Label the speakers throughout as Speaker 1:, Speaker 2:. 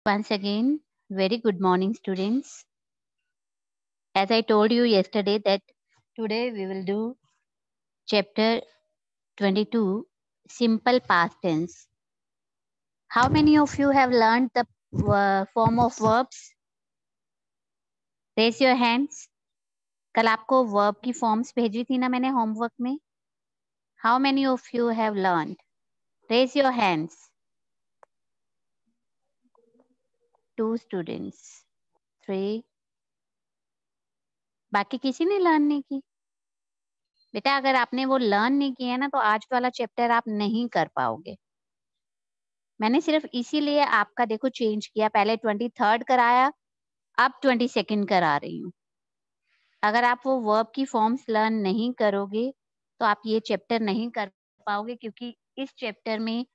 Speaker 1: Once again, very good morning, students. As I told you yesterday that today we will do chapter 22, simple past tense. How many of you have learned the form of verbs? Raise your hands. कल आपको verb की forms भेजी थी ना मैंने homework में. How many of you have learned? Raise your hands. 2 students. 3. बाकी किसी ने लर्न नहीं की? बेटा अगर आपने वो लर्न नहीं किया ना तो आज वाला चैप्टर आप नहीं कर पाओगे. मैंने सिर्फ इसीलिए आपका देखो चेंज किया, पहले 23rd कराया, अब 22nd करा रही हूँ. अगर आप वो वर्ब की फॉर्म्स लर्न नहीं करोगे तो आप ये चैप्टर नहीं कर पाओगे, क्योंकि इस चैप्टर में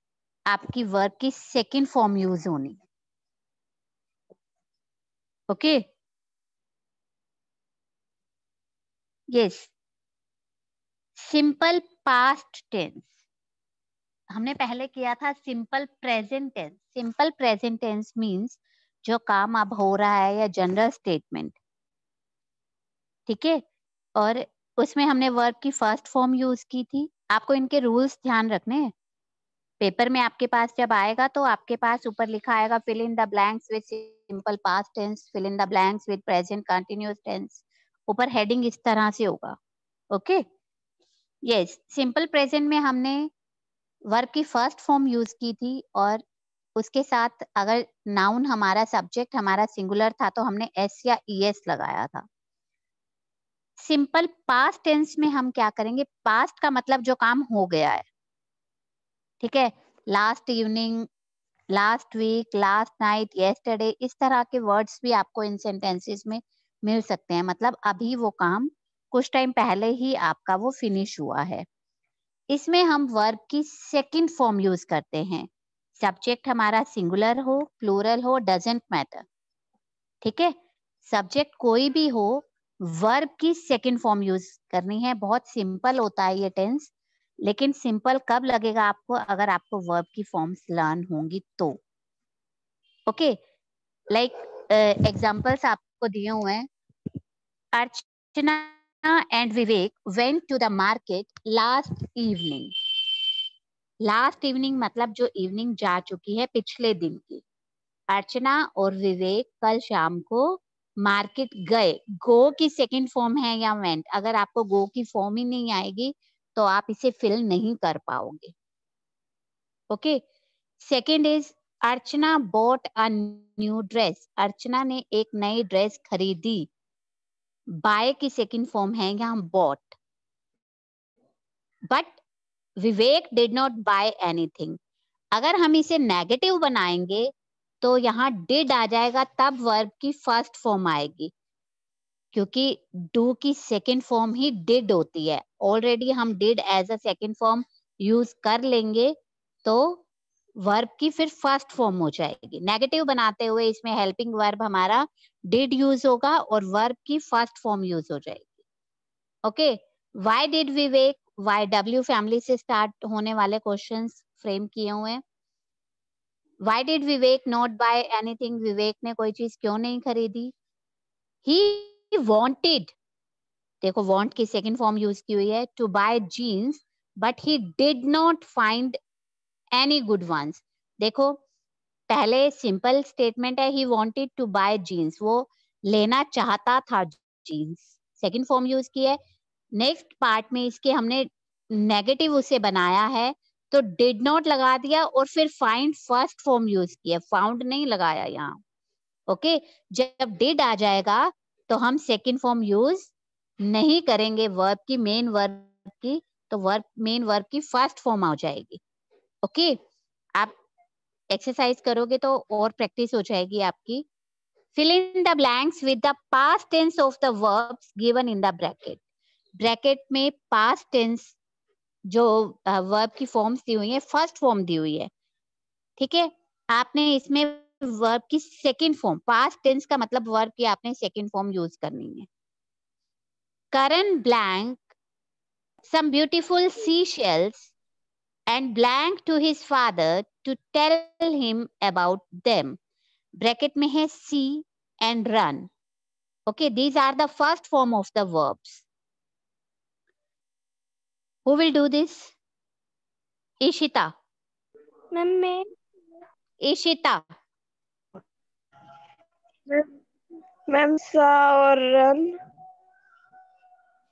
Speaker 1: आपकी वर्ब की सेकंड फॉर्म यूज होनी. Okay, yes. Simple past tense हमने पहले किया था. Simple present tense. Simple present tense means जो काम अब हो रहा है या जनरल स्टेटमेंट. ठीक है, और उसमें हमने वर्ब की फर्स्ट फॉर्म यूज की थी. आपको इनके रूल्स ध्यान रखने हैं. पेपर में आपके पास जब आएगा तो आपके पास ऊपर लिखा आएगा fill in the blanks with simple past tense, fill in the blanks with present continuous tense. ऊपर हेडिंग इस तरह से होगा. Okay, yes. सिंपल प्रेजेंट में हमने वर्ब की फर्स्ट फॉर्म यूज की थी, और उसके साथ अगर नाउन हमारा सब्जेक्ट हमारा सिंगुलर था तो हमने एस या ईएस लगाया था. सिंपल पास्ट टेंस में हम क्या करेंगे? पास्ट का मतलब जो काम हो गया है. ठीक है, last evening, last week, last night, yesterday, इस तरह के वर्ड्स भी आपको इन सेंटेंसेस में मिल सकते हैं. मतलब अभी वो काम कुछ टाइम पहले ही आपका वो फिनिश हुआ है. इसमें हम वर्ब की सेकंड फॉर्म यूज करते हैं. सब्जेक्ट हमारा सिंगुलर हो, प्लूरल हो, डजंट मैटर. ठीक है, सब्जेक्ट कोई भी हो, वर्ब की सेकंड फॉर्म यूज करनी है. बहुत सिंपल होता है ये टेंस, लेकिन सिंपल कब लगेगा आपको? अगर आपको वर्ब की फॉर्म्स लर्न होंगी तो. ओके, लाइक एग्जांपल्स आपको दिए हुए हैं. Archana and Vivek went to the market last evening. Last evening मतलब जो इवनिंग जा चुकी है पिछले दिन की. अर्चना और विवेक कल शाम को मार्केट गए. गो की सेकंड फॉर्म है या वेंट. अगर आपको गो की फॉर्म ही नहीं आएगी तो आप इसे फिल नहीं कर पाओगे. Okay, second is Archana bought a new dress. Archana ने एक नई ड्रेस खरीदी. बाय की सेकंड फॉर्म है यहाँ bought. But Vivek did not buy anything. अगर हम इसे नेगेटिव बनाएंगे तो यहाँ डिड आ जाएगा, तब वर्ब की फर्स्ट फॉर्म आएगी, क्योंकि डू की सेकंड फॉर्म ही डिड होती है. ऑलरेडी हम did as a second form use कर लेंगे तो वर्ब की फिर फर्स्ट फॉर्म हो जाएगी. नेगेटिव बनाते हुए इसमें हेल्पिंग वर्ब हमारा डिड यूज होगा और वर्ब की फर्स्ट फॉर्म यूज हो जाएगी. Okay, why did Vivek, Y W family से स्टार्ट होने वाले क्वेश्चंस फ्रेम किए हुए हैं. Why did Vivek not buy anything. Vivek ने कोई चीज क्यों नहीं खरीदी. ही वांटेड, देखो वांट की सेकंड फॉर्म यूज की हुई है, to buy jeans but he did not find any good ones. देखो पहले सिंपल स्टेटमेंट है he wanted to buy jeans, वो लेना चाहता था जीन्स. सेकंड फॉर्म यूज की है. नेक्स्ट पार्ट में इसके हमने नेगेटिव उसे बनाया है तो डिड नॉट लगा दिया और फिर फाइंड फर्स्ट फॉर्म यूज किया, फाउंड नहीं लगाया यहाँ. ओके, जब डिड आ जाएगा तो हम सेकंड फॉर्म यूज नहीं करेंगे वर्ब की, मेन वर्ब की. तो वर्ब मेन वर्ब की फर्स्ट फॉर्म आ जाएगी. ओके, आप एक्सरसाइज करोगे तो और प्रैक्टिस हो जाएगी आपकी. Fill in the blanks with the past tense of the verbs given in the bracket. Bracket में पास्ट टेंस जो वर्ब की फॉर्म्स दी हुई है, फर्स्ट फॉर्म दी हुई है. ठीक है, आपने इसमें वर्ब की सेकंड फॉर्म, पास्ट टेंस का मतलब वर्ब की आपने सेकंड फॉर्म यूज करनी है. करण blank some beautiful seashells and blank to his father to tell him about them. Bracket में है see and run. Okay, these are the first form of the verbs. Who will do this? Ishita.
Speaker 2: मैं
Speaker 1: Ishita.
Speaker 2: Ma'am सा और run.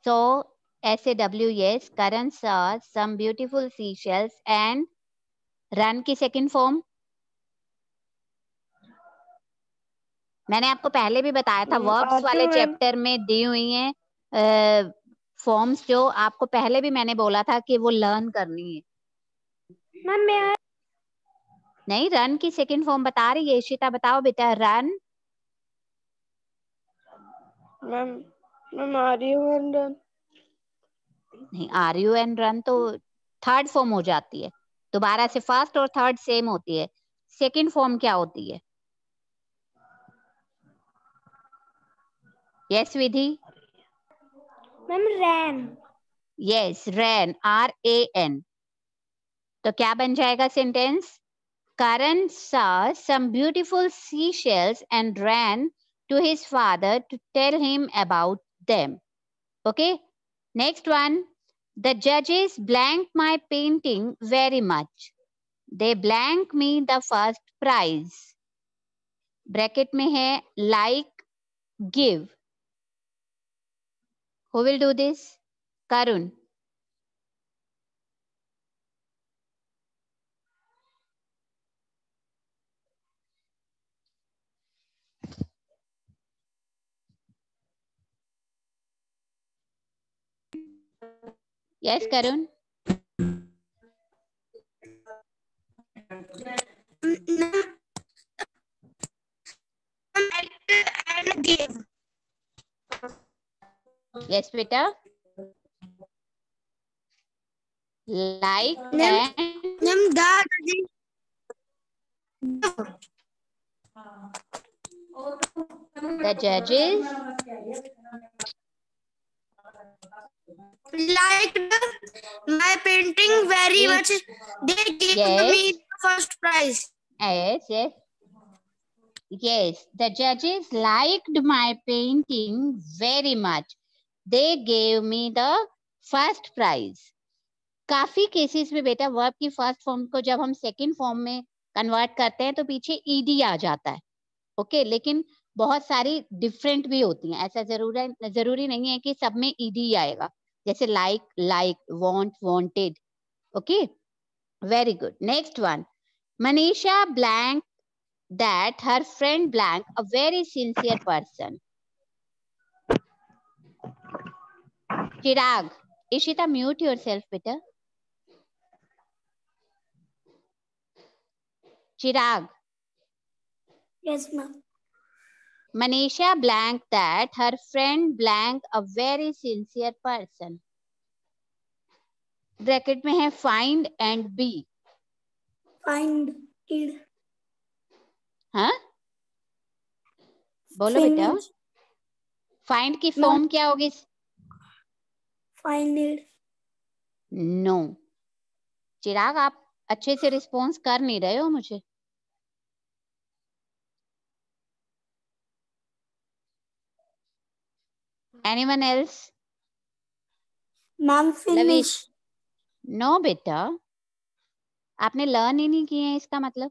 Speaker 1: So SAW, yes. Karan saw some beautiful seashells and run की second form. मैंने आपको पहले भी बताया था verbs वाले चैप्टर में दी हुई हैं फॉर्म्स जो आपको पहले भी मैंने बोला था कि वो लर्न करनी है.
Speaker 2: मैम मैं
Speaker 1: नहीं, रन की सेकंड फॉर्म बता रही है. इशिता बताओ बेटा. Run.
Speaker 2: Ma'am are you and run.
Speaker 1: नहीं, आर यू एंड रन तो थर्ड फॉर्म हो जाती है. दोबारा से फर्स्ट और थर्ड सेम होती है. सेकंड फॉर्म क्या होती है? यस विधि.
Speaker 2: मैम रैन.
Speaker 1: यस, रैन. RAN. तो क्या बन जाएगा sentence? Karan saw some beautiful seashells and ran to his father to tell him about them. Okay, next one. The judges blanked my painting very much. They blanked me the first prize. Bracket में है like, give. Who will do this? Karun. Yes, Karun.
Speaker 2: And give.
Speaker 1: Yes, beta. Like and the judges
Speaker 2: Liked my painting very much. They gave
Speaker 1: yes.
Speaker 2: me the first prize.
Speaker 1: Yes, yes. Yes, the judges liked my painting very much. They gave me the first prize. काफी cases में बेटा verb की first form को जब हम second form में convert करते हैं तो पीछे ईडी आ जाता है. ओके, लेकिन बहुत सारी डिफरेंट भी होती हैं. ऐसा जरूरी नहीं है कि सब में ईडी आएगा. जैसे like, like, want, wanted. Okay, very good. Next one. Manisha blank that her friend blank a very sincere person. Chirag. Ishita, mute yourself, beta. Chirag.
Speaker 2: Yes, ma'am.
Speaker 1: Manisha blank that her friend blank a very sincere person. Bracket में है find and be.
Speaker 2: Find it.
Speaker 1: हाँ, बोलो बेटा. find की form क्या होगी?
Speaker 2: Find it.
Speaker 1: No. चिराग, आप अच्छे से रिस्पॉन्स कर नहीं रहे हो मुझे. Anyone else?
Speaker 2: Ma'am, finish.
Speaker 1: No बेटा, आपने लर्न ही नहीं किए हैं इसका मतलब.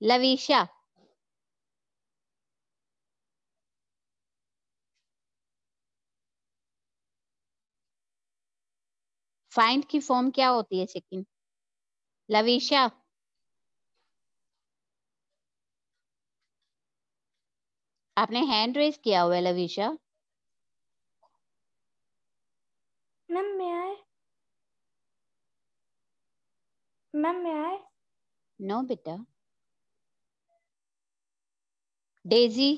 Speaker 1: लविशा. फाइंड की फॉर्म क्या होती है सेकंड? लविशा. आपने हैंड रेज किया हुआ है Lavisha.
Speaker 2: Ma'am, may I?
Speaker 1: No बेटा. डेजी.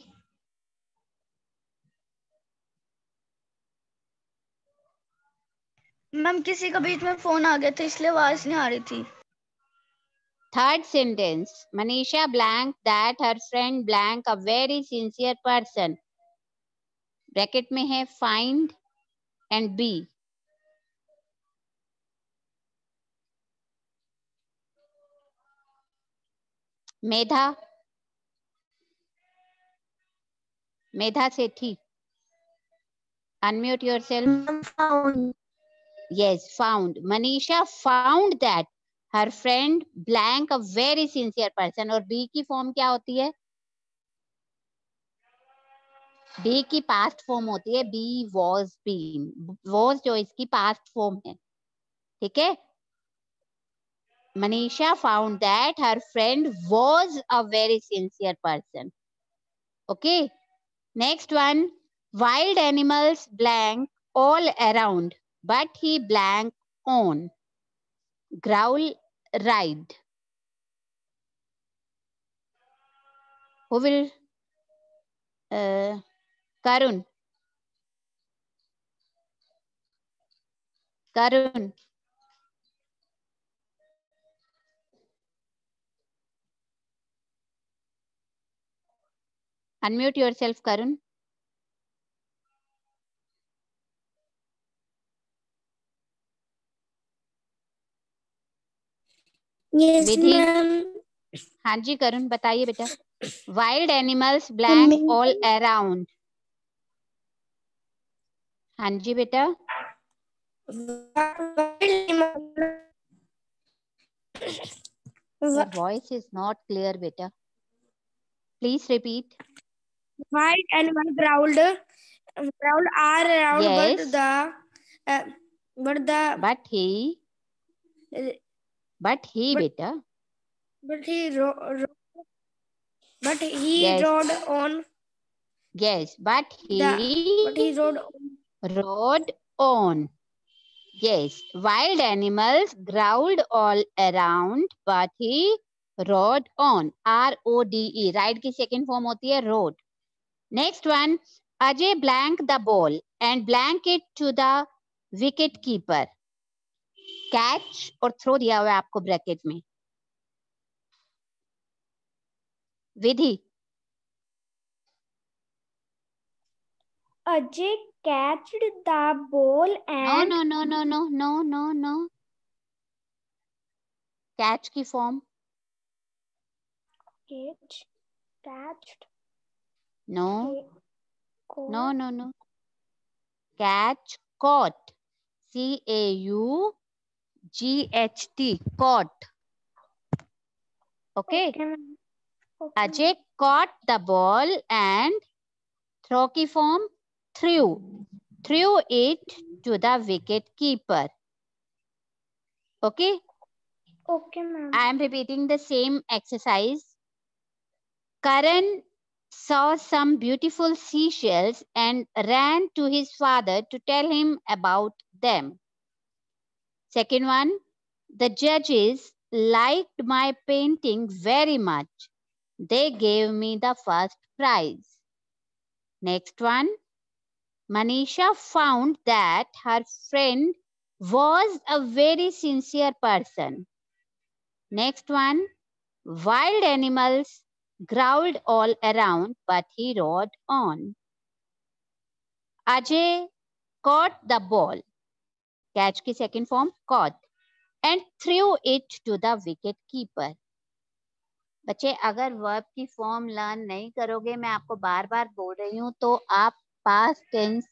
Speaker 2: मैम किसी का बीच में फोन आ गया था इसलिए आवाज नहीं आ रही थी.
Speaker 1: Third sentence. Manisha blank that her friend blank a very sincere person. Bracket में है find and be. Medha, Medha Sethi, unmute yourself.
Speaker 2: Found.
Speaker 1: Yes, found. Manisha found that her friend blank a very sincere person. और बी की form क्या होती है? B की past form होती है बी वॉज बीन. वॉज जो इसकी पास्ट फॉर्म है, ठीक है. Manisha found that her friend was a very sincere person. Okay. Next one. Wild animals blank all around, but he blank on. Growl ride. Who will? Karun. Karun. Unmute yourself, Karun.
Speaker 2: Yes,
Speaker 1: Vidhi.
Speaker 2: ma'am.
Speaker 1: हाँ जी करुण, बताइए बेटा. Wild animals blank all around. हाँ जी बेटा. Your voice is not clear, beta. Please repeat.
Speaker 2: Wild animal growled all around,
Speaker 1: Yes.
Speaker 2: but he,
Speaker 1: beta.
Speaker 2: But he
Speaker 1: Yes.
Speaker 2: rode on.
Speaker 1: Yes, but he rode on. Yes, wild animals growled all around, but he rode on. R-O-D-E. Ride की second form होती है rode. Next one. Ajay blank the ball and blank it to the wicket keeper. Catch और throw दिया हुआ है आपको bracket में. विधि.
Speaker 2: Ajay catched the ball and
Speaker 1: No. Catch की form.
Speaker 2: catched.
Speaker 1: No. Catch, caught. C-A-U-G-H-T. Caught. Okay. Ajay caught the ball and throw की form threw it to the wicket keeper. Okay.
Speaker 2: Okay, ma'am.
Speaker 1: I am repeating the same exercise. Karan saw some beautiful seashells and ran to his father to tell him about them. Second one, the judges liked my painting very much. They gave me the first prize. Next one, Manisha found that her friend was a very sincere person. Next one, wild animals growled all around, but he rode on. Ajay caught the ball. Catch की second form, caught. And threw it to the wicket keeper. बच्चे अगर verb की form learn नहीं करोगे, मैं आपको बार बार बोल रही हूँ, तो आप पास्ट टेंस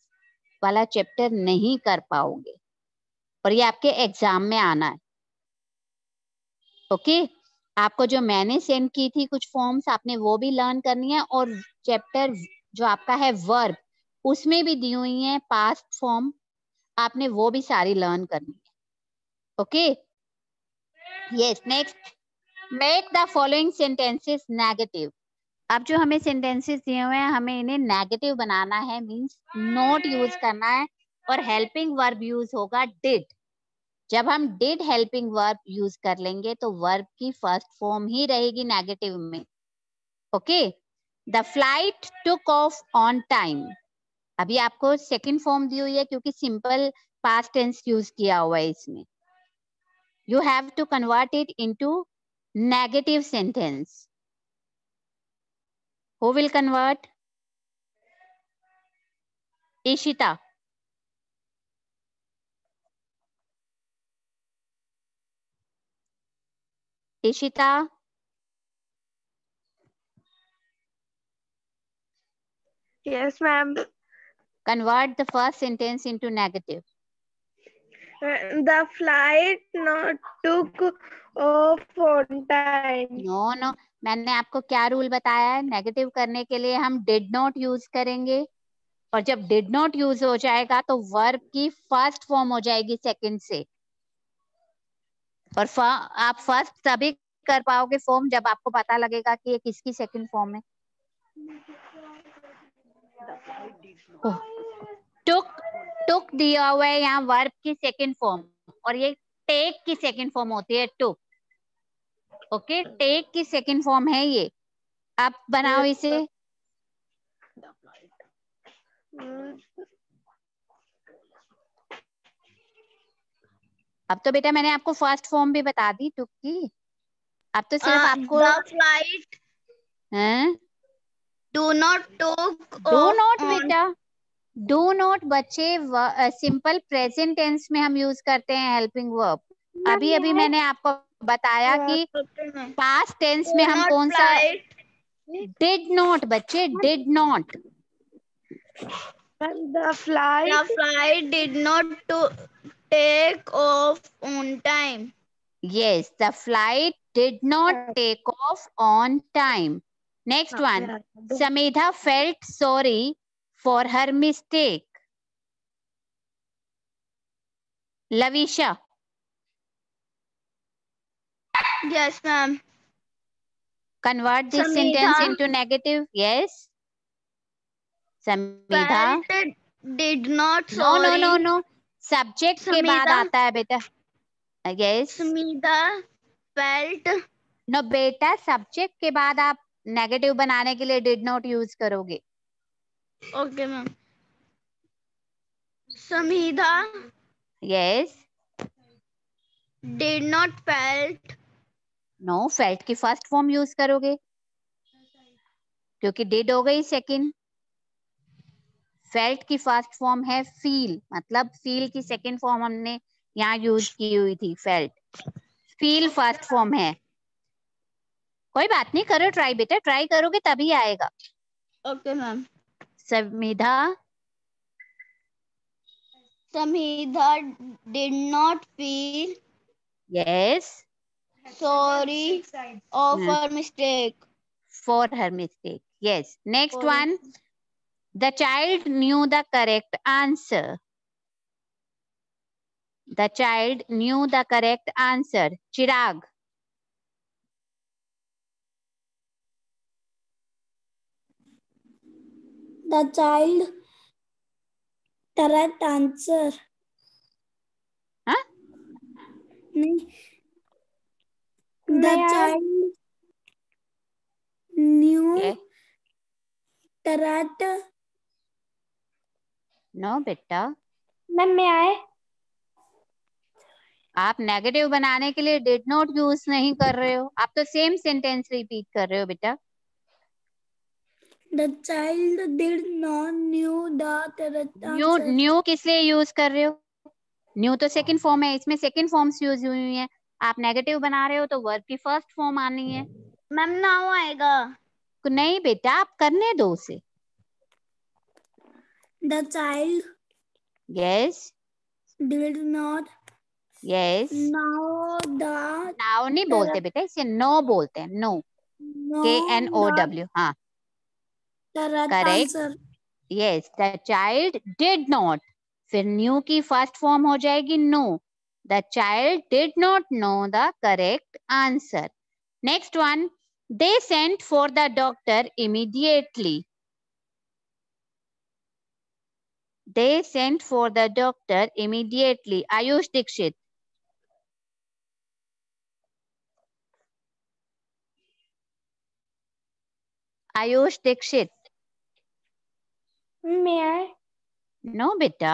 Speaker 1: वाला चैप्टर नहीं कर पाओगे और ये आपके एग्जाम में आना है. ओके. आपको जो मैंने सेंड की थी कुछ फॉर्म्स, आपने वो भी लर्न करनी है और चैप्टर जो आपका है वर्ब, उसमें भी दी हुई है पास्ट फॉर्म, आपने वो भी सारी लर्न करनी है. Okay. Yes. Next, make the following sentences negative. अब जो हमें सेंटेंसेस दिए हुए हैं, हमें इन्हें नेगेटिव बनाना है, मींस नॉट यूज करना है और हेल्पिंग वर्ब यूज होगा डिड. जब हम डिड हेल्पिंग वर्ब यूज कर लेंगे तो वर्ब की फर्स्ट फॉर्म ही रहेगी नेगेटिव में. Okay. The flight took off on time. अभी आपको सेकंड फॉर्म दी हुई है क्योंकि सिंपल पास्ट टेंस यूज किया हुआ है इसमें. You have to convert it into negative sentence. Who will convert? Ishita. Ishita.
Speaker 2: Yes, ma'am.
Speaker 1: Convert the first sentence into negative.
Speaker 2: The flight not took off on time.
Speaker 1: No, मैंने आपको क्या rule बताया है? Negative करने के लिए हम did not use करेंगे, और जब डिड नॉट यूज हो जाएगा तो वर्ब की फर्स्ट फॉर्म हो जाएगी सेकंड से, और आप फर्स्ट तभी कर पाओगे फॉर्म जब आपको पता लगेगा कि ये किसकी सेकंड फॉर्म है. टुक दिया हुआ है यहाँ वर्ब की सेकंड फॉर्म, और ये टेक की सेकंड फॉर्म होती है टुक. ओके, टेक की सेकंड फॉर्म है ये. अब बनाओ इसे. अब तो बेटा मैंने आपको फर्स्ट फॉर्म भी बता दी टुक की. अब तो सिर्फ आपको
Speaker 2: The flight do not took
Speaker 1: do
Speaker 2: off
Speaker 1: not
Speaker 2: on.
Speaker 1: बेटा, डू नॉट बच्चे सिंपल प्रेजेंट टेंस में हम यूज करते हैं हेल्पिंग वर्ब. अभी अभी मैंने आपको बताया कि पास्ट टेंस में हम कौन सा डिड नॉट. बच्चे did not.
Speaker 2: The flight did not take off on time.
Speaker 1: Yes, the flight did not take off on time. Next one. Samedha felt sorry for her mistake. Lavisha.
Speaker 2: Yes, ma'am.
Speaker 1: Convert this
Speaker 2: Samedha
Speaker 1: sentence into negative. Yes. Samedha.
Speaker 2: Felt did not
Speaker 1: No, no,
Speaker 2: sorry.
Speaker 1: no, no. Subject के बाद
Speaker 2: Samedha
Speaker 1: आता है बेटा. Yes.
Speaker 2: Samedha felt.
Speaker 1: No बेटा, subject के बाद आप negative बनाने के लिए did not use करोगे.
Speaker 2: Okay, ma'am. Samedha
Speaker 1: Yes.
Speaker 2: did not felt.
Speaker 1: No, felt की फर्स्ट फॉर्म यूज करोगे क्योंकि did हो गई सेकंड. फेल्ट की फर्स्ट फॉर्म है फील, मतलब फील की सेकंड फॉर्म हमने यहाँ यूज की हुई थी फेल्ट. फील फर्स्ट फॉर्म है. कोई बात नहीं, करो ट्राई बेटा, ट्राई करोगे तभी आएगा.
Speaker 2: Okay, ma'am.
Speaker 1: Samidha.
Speaker 2: Samedha did not feel
Speaker 1: Yes.
Speaker 2: sorry of her mistake.
Speaker 1: For her mistake. Yes. Next one. The child knew the correct answer. The child knew the correct answer. Chirag.
Speaker 2: The child correct answer.
Speaker 1: Huh?
Speaker 2: The child knew
Speaker 1: Okay.
Speaker 2: correct.
Speaker 1: No बेटा,
Speaker 2: ma'am मैं आए.
Speaker 1: आप negative बनाने के लिए did not use नहीं कर रहे हो, आप तो सेम सेंटेंस रिपीट कर रहे हो बेटा.
Speaker 2: The child did not knew the correct answer.
Speaker 1: New किस लिए यूज कर रहे हो? न्यू तो सेकंड फॉर्म है, इसमें सेकंड फॉर्म्स यूज हुई हैं. आप नेगेटिव बना रहे हो तो वर्ब की फर्स्ट फॉर्म आनी है.
Speaker 2: मैम नाउ आएगा.
Speaker 1: नहीं बेटा, आप करने दो उसे.
Speaker 2: The child
Speaker 1: Yes.
Speaker 2: did not
Speaker 1: Yes.
Speaker 2: know the
Speaker 1: now नहीं बोलते बेटा, इसे नो बोलते हैं. नो. KNOW. हाँ,
Speaker 2: correct
Speaker 1: करेक्ट.
Speaker 2: answer.
Speaker 1: Yes, the child did not, फिर न्यू की फर्स्ट फॉर्म हो जाएगी know. The child did not know the correct answer. Next one. They sent for the doctor immediately. They sent for the doctor immediately. Ayush Dikshit. Ayush Dikshit.
Speaker 2: May I?
Speaker 1: No beta.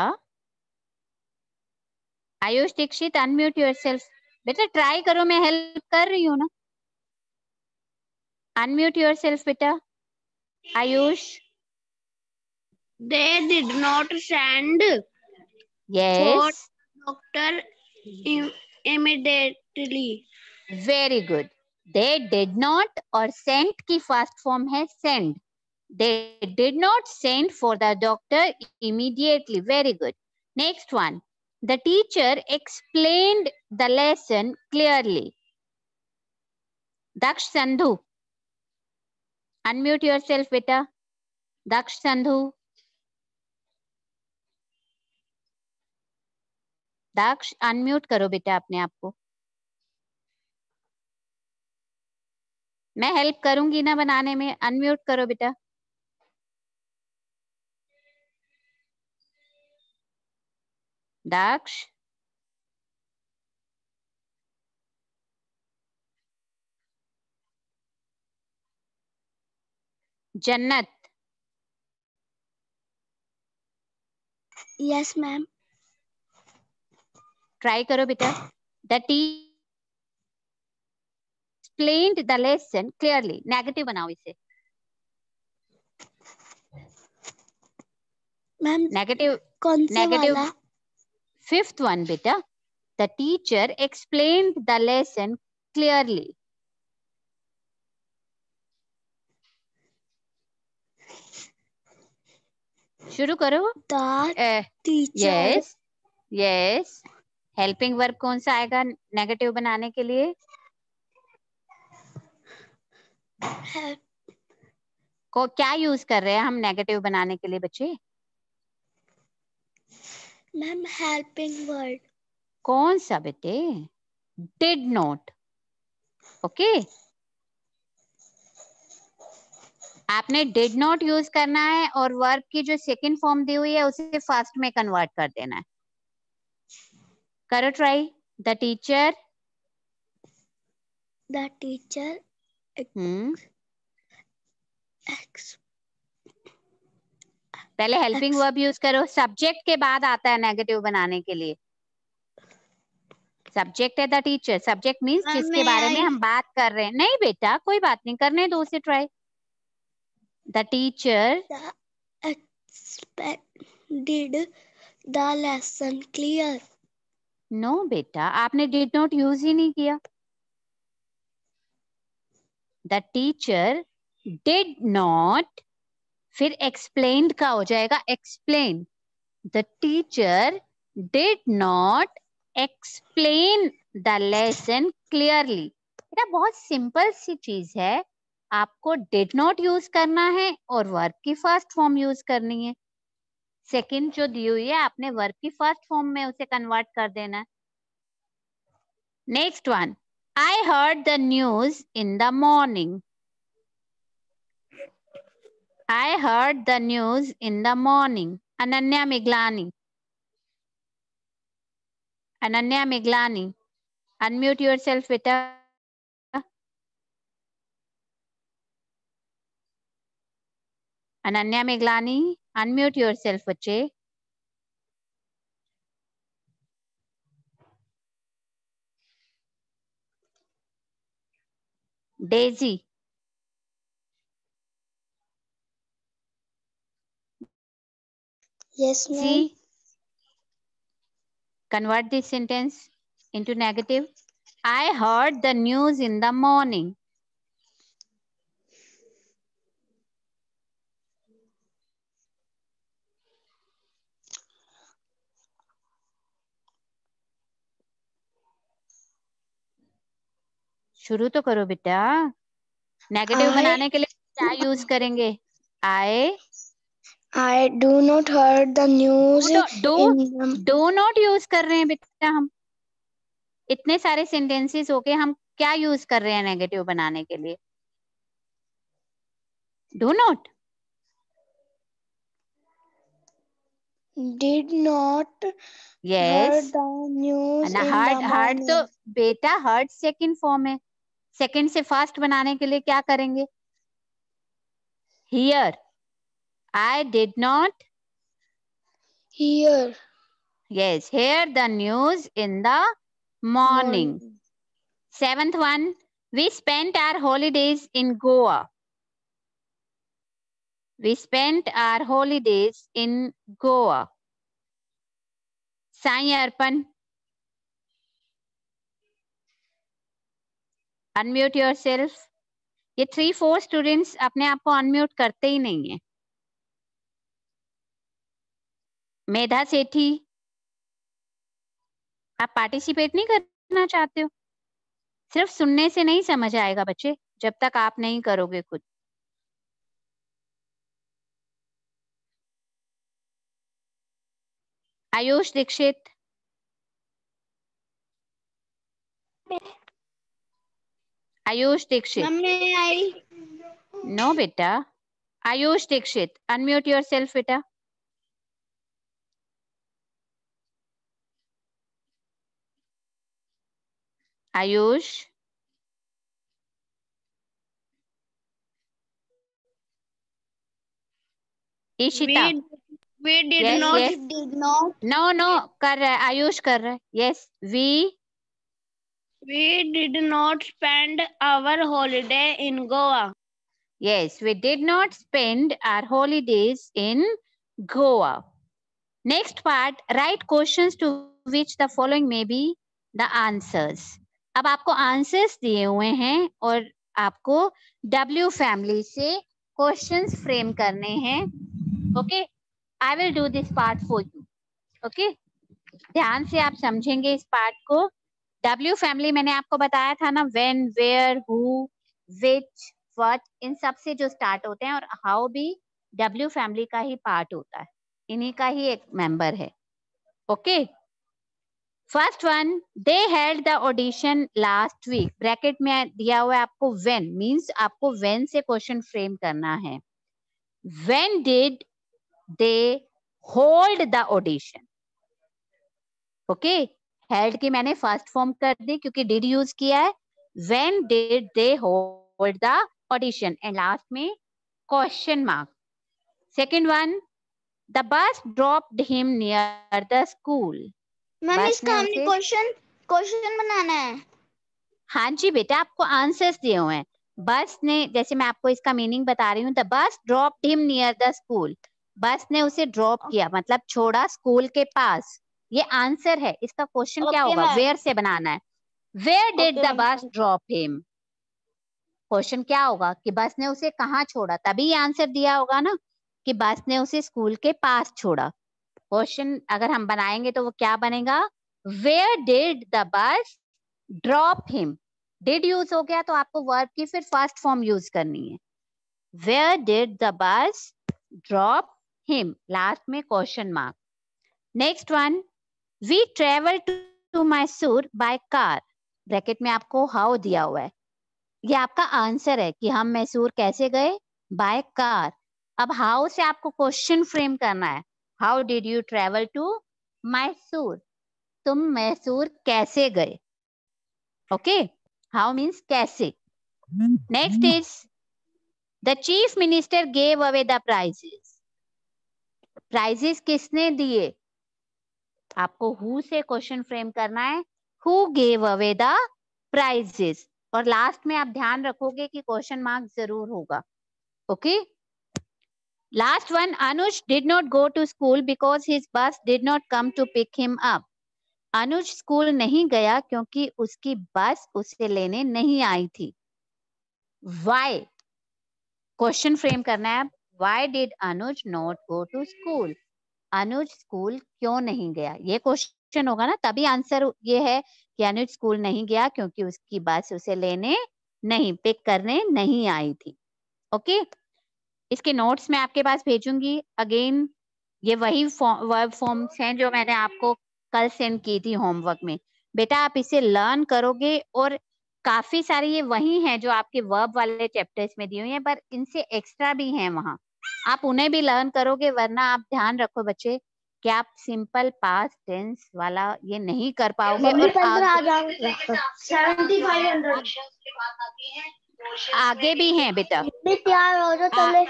Speaker 1: Ayush Dikshit, unmute yourself. बेटा try करो, मैं help कर रही हूँ ना. Unmute yourself बेटा. Ayush.
Speaker 2: They did not send
Speaker 1: Yes.
Speaker 2: for doctor immediately.
Speaker 1: Very good. They did not और sent की फर्स्ट फॉर्म है send. They did not send for the doctor immediately. Very good. Next one. The teacher explained the lesson clearly. Daksh Sandhu. Unmute yourself, beta. Daksh Sandhu. Daksha unmute करो बेटा अपने आप को. मैं help करूंगी ना बनाने में. अनम्यूट करो बेटा. दक्ष. जन्नत.
Speaker 2: Yes ma'am.
Speaker 1: ट्राई करो बेटा. The teacher explained the lesson clearly. Negative बनाओ इसे.
Speaker 2: Ma'am
Speaker 1: negative.
Speaker 2: कौन सा वाला?
Speaker 1: फिफ्थ वन बेटा. The teacher explained the lesson clearly. शुरू करो.
Speaker 2: Teacher.
Speaker 1: Yes yes. Helping verb कौन सा आएगा नेगेटिव बनाने के लिए? को क्या यूज कर रहे हैं हम नेगेटिव बनाने के लिए बच्चे?
Speaker 2: Ma'am helping word.
Speaker 1: कौन सा बेटे? Did not. ओके. आपने डिड नॉट यूज करना है और वर्ब की जो सेकंड फॉर्म दी हुई है उसे फर्स्ट में कन्वर्ट कर देना है. करो try. The teacher.
Speaker 2: The teacher.
Speaker 1: पहले हेल्पिंग वर्ब यूज करो. सब्जेक्ट के बाद आता है नेगेटिव बनाने के लिए. सब्जेक्ट है द टीचर. सब्जेक्ट मीन्स जिसके बारे में हम बात कर रहे हैं. नहीं बेटा कोई बात नहीं, करने दो उसे try. The teacher
Speaker 2: did the lesson clear.
Speaker 1: No बेटा आपने डिड नॉट यूज ही नहीं किया. द टीचर डिड नॉट, फिर एक्सप्लेन्ड का हो जाएगा explain. The teacher did not explain the lesson clearly. बेटा बहुत सिंपल सी चीज है. आपको डिड नॉट यूज करना है और वर्ब की फर्स्ट फॉर्म यूज करनी है. सेकंड जो दी हुई है आपने वर्ब की फर्स्ट फॉर्म में उसे कन्वर्ट कर देना है. Next one. I heard the news in the morning. I heard the news in the morning. Ananya Miglani. Ananya Miglani. Unmute yourself, beta. Ananya Miglani. Unmute yourself, बच्चे. Daisy.
Speaker 2: Yes, ma'am.
Speaker 1: Convert this sentence into negative. I heard the news in the morning. शुरू तो करो बेटा. Negative बनाने के लिए क्या use करेंगे?
Speaker 2: I do not heard the news.
Speaker 1: Do not use कर रहे हैं बेटा. हम इतने सारे सेंटेंसेस होके हम क्या यूज कर रहे हैं नेगेटिव बनाने के लिए? Do not.
Speaker 2: Did not
Speaker 1: yes.
Speaker 2: heard the news in the
Speaker 1: heard
Speaker 2: morning.
Speaker 1: तो बेटा हर्ड सेकंड फॉर्म है. सेकंड से फर्स्ट बनाने के लिए क्या करेंगे? Here. I did not
Speaker 2: Hear.
Speaker 1: yes hear the news in the morning. Seventh one. We spent our holidays in Goa. We spent our holidays in Goa. Sai Arpan. Unmute yourself. ये 3-4 students अपने आप को unmute करते ही नहीं है। मेधा सेठी, आप participate नहीं करना चाहते हो? सिर्फ सुनने से नहीं समझ आएगा बच्चे, जब तक आप नहीं करोगे खुद। आयुष दीक्षित, आयुष दीक्षित, नो बेटा, आयुष दीक्षित, अनम्यूट योरसेल्फ बेटा। Ayush, Ishita,
Speaker 2: we did
Speaker 1: yes,
Speaker 2: not
Speaker 1: yes.
Speaker 2: did not
Speaker 1: know कर रहा है, आयुष कर रहा है। Yes,
Speaker 2: we did not spend our holiday in Goa.
Speaker 1: Yes, we did not spend our holidays in Goa. Next part, write questions to which the following may be the answers. अब आपको answers दिए हुए हैं और आपको W family से questions frame करने हैं। Okay, I will do this part for you. Okay, ध्यान से आप समझेंगे इस पार्ट को। W फैमिली मैंने आपको बताया था ना, when, where, who, which, what, इन सब से जो स्टार्ट होते हैं, और हाउ भी W फैमिली का ही पार्ट होता है, इन्हीं का ही एक मेंबर है। Okay, first one, they held the audition last week. Bracket में दिया हुआ है आपको व्हेन, मींस आपको व्हेन से क्वेश्चन फ्रेम करना है। When did they hold the audition. Okay, held की मैंने फर्स्ट फॉर्म कर दी क्योंकि डिड यूज किया है। When did they hold the audition, and last में question mark. Second one, the bus dropped him near the school.
Speaker 2: Ma'am इसका हमने question बनाना है।
Speaker 1: हाँ जी बेटा, आपको आंसर्स दिए हुए हैं। बस ने, जैसे मैं आपको इसका मीनिंग बता रही हूँ, the bus dropped him near the school. बस ने उसे ड्रॉप किया, मतलब छोड़ा स्कूल के पास। ये आंसर है। इसका क्वेश्चन क्या होगा, वेयर से बनाना है। Where did the bus drop him. Question क्या होगा कि बस ने उसे कहाँ छोड़ा, तभी आंसर दिया होगा ना कि बस ने उसे स्कूल के पास छोड़ा। क्वेश्चन अगर हम बनाएंगे तो वो क्या बनेगा, where did the bus drop him. Did use हो गया तो आपको वर्ब की फिर फर्स्ट फॉर्म यूज करनी है। Where did the bus drop him, last में question mark. Next one, we travel to Mysore by car. Bracket में आपको हाउ दिया हुआ है, ये आपका आंसर है कि हम मैसूर कैसे गए, बाय कार। अब हाउ से आपको क्वेश्चन फ्रेम करना है, how did you travel to Mysore, तुम मैसूर कैसे गए। ओके, हाउ मीन्स कैसे। Next is, the chief minister gave away the prizes. Prizes किसने दिए, आपको हु से क्वेश्चन फ्रेम करना है, who gave away the prizes, और लास्ट में आप ध्यान रखोगे कि क्वेश्चन मार्क जरूर होगा। Okay, last one, Anuj did not go to school because his bus did not come to pick him up. Anuj school नहीं गया क्योंकि उसकी बस उसे लेने नहीं आई थी। वाई, क्वेश्चन फ्रेम करना है। Why did Anuj not go to school, Anuj school क्यों नहीं गया, ये क्वेश्चन होगा ना, तभी आंसर ये है कि अनुज स्कूल नहीं गया क्योंकि उसकी बस उसे लेने नहीं, पिक करने नहीं आई थी। ओके, इसके नोट्स मैं आपके पास भेजूंगी। अगेन ये वही वर्ब फॉर्म्स हैं जो मैंने आपको कल सेंड की थी होमवर्क में। बेटा आप इसे लर्न करोगे, और काफी सारी ये वही हैं जो आपके वर्ब वाले चैप्टर्स में दी हुई हैं, पर इनसे एक्स्ट्रा भी हैं वहां, आप उन्हें भी लर्न करोगे। वरना आप ध्यान रखो बच्चे कि आप सिंपल पास्ट टेंस वाला ये नहीं कर पाओगे, और आगे भी हैं बेटा।
Speaker 2: तैयार हो जाओ, चले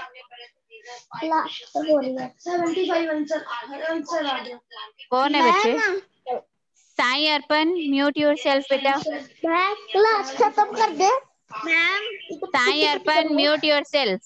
Speaker 1: कौन है बच्चे, साई अर्पण, म्यूट योरसेल्फ बेटा।
Speaker 2: क्लास खत्म कर दे मैम।
Speaker 1: साई अर्पण, म्यूट योरसेल्फ।